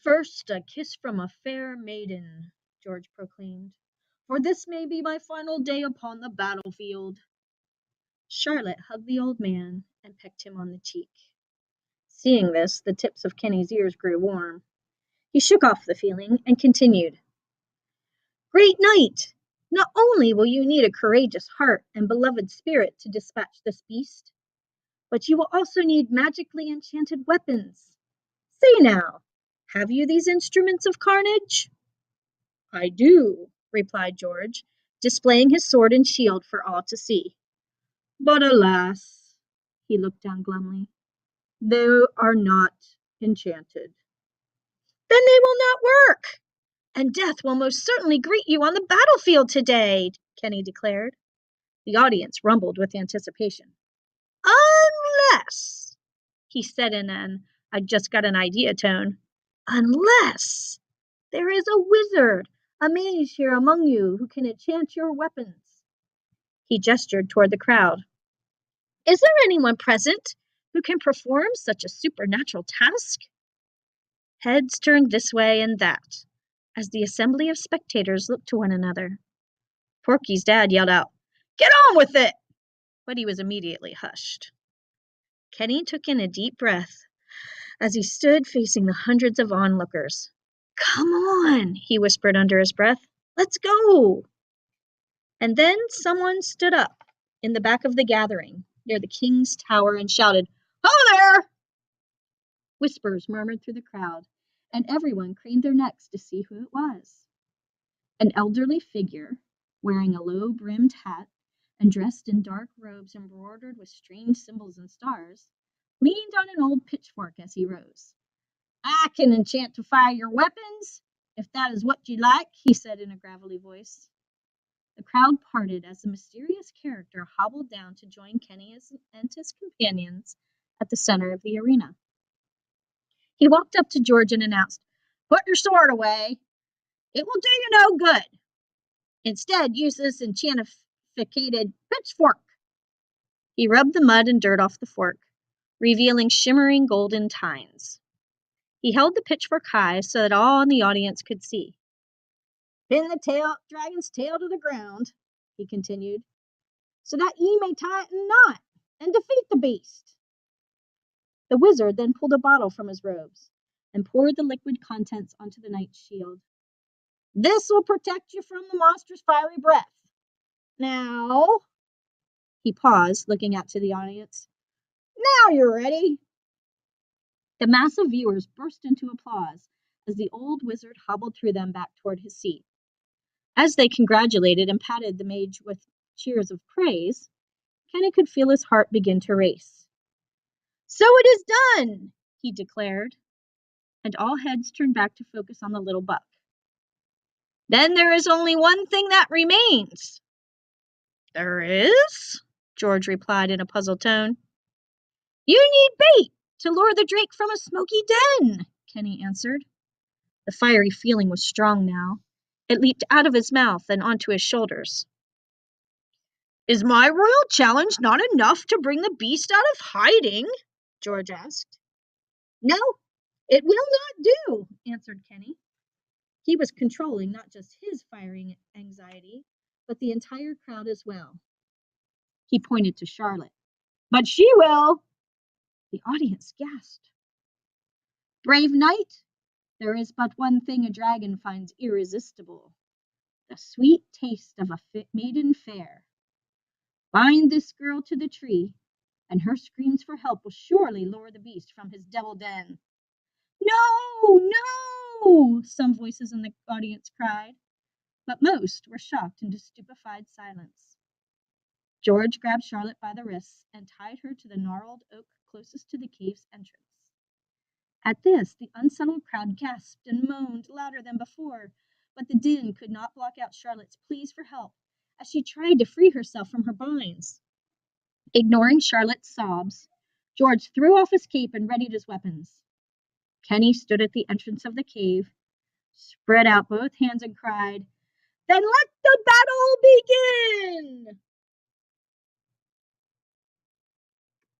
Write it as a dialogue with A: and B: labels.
A: First, a kiss from a fair maiden, George proclaimed, for this may be my final day upon the battlefield. Charlotte hugged the old man and pecked him on the cheek. Seeing this, the tips of Kenny's ears grew warm. He shook off the feeling and continued, Great knight! Not only will you need a courageous heart and beloved spirit to dispatch this beast, but you will also need magically enchanted weapons. Say now, have you these instruments of carnage? I do, replied George, displaying his sword and shield for all to see. But alas, he looked down glumly, they are not enchanted. Then they will not work, and death will most certainly greet you on the battlefield today, Kenny declared. The audience rumbled with anticipation. Unless, he said in an I just got an idea tone, unless there is a wizard, a mage here among you who can enchant your weapons. He gestured toward the crowd. Is there anyone present who can perform such a supernatural task? Heads turned this way and that, as the assembly of spectators looked to one another. Porky's dad yelled out, Get on with it! But he was immediately hushed. Kenny took in a deep breath as he stood facing the hundreds of onlookers. Come on, he whispered under his breath. Let's go! And then someone stood up in the back of the gathering near the king's tower and shouted, Ho there! Whispers murmured through the crowd, and everyone craned their necks to see who it was. An elderly figure, wearing a low-brimmed hat and dressed in dark robes embroidered with strange symbols and stars, leaned on an old pitchfork as he rose. I can enchant to fire your weapons, if that is what you like, he said in a gravelly voice. The crowd parted as the mysterious character hobbled down to join Kenny and his companions at the center of the arena. He walked up to George and announced, Put your sword away. It will do you no good. Instead, use this enchantificated pitchfork. He rubbed the mud and dirt off the fork, revealing shimmering golden tines. He held the pitchfork high so that all in the audience could see. Pin the dragon's tail to the ground, he continued, so that ye may tie it in knot and defeat the beast. The wizard then pulled a bottle from his robes and poured the liquid contents onto the knight's shield. This will protect you from the monster's fiery breath. Now, he paused, looking out to the audience. Now you're ready. The mass of viewers burst into applause as the old wizard hobbled through them back toward his seat. As they congratulated and patted the mage with cheers of praise, Kenny could feel his heart begin to race. So it is done, he declared, and all heads turned back to focus on the little buck. Then there is only one thing that remains. There is? George replied in a puzzled tone. You need bait to lure the drake from a smoky den, Kenny answered. The fiery feeling was strong now. It leaped out of his mouth and onto his shoulders. Is my royal challenge not enough to bring the beast out of hiding? George asked. No, it will not do, answered Kenny. He was controlling not just his firing anxiety, but the entire crowd as well. He pointed to Charlotte. But she will. The audience gasped. Brave knight, there is but one thing a dragon finds irresistible, the sweet taste of a maiden fair. Bind this girl to the tree, and her screams for help will surely lure the beast from his devil den. No, no, some voices in the audience cried, but most were shocked into stupefied silence. George grabbed Charlotte by the wrists and tied her to the gnarled oak closest to the cave's entrance. At this, the unsettled crowd gasped and moaned louder than before, but the din could not block out Charlotte's pleas for help as she tried to free herself from her binds. Ignoring Charlotte's sobs, George threw off his cape and readied his weapons. Kenny stood at the entrance of the cave, spread out both hands and cried, Then let the battle begin!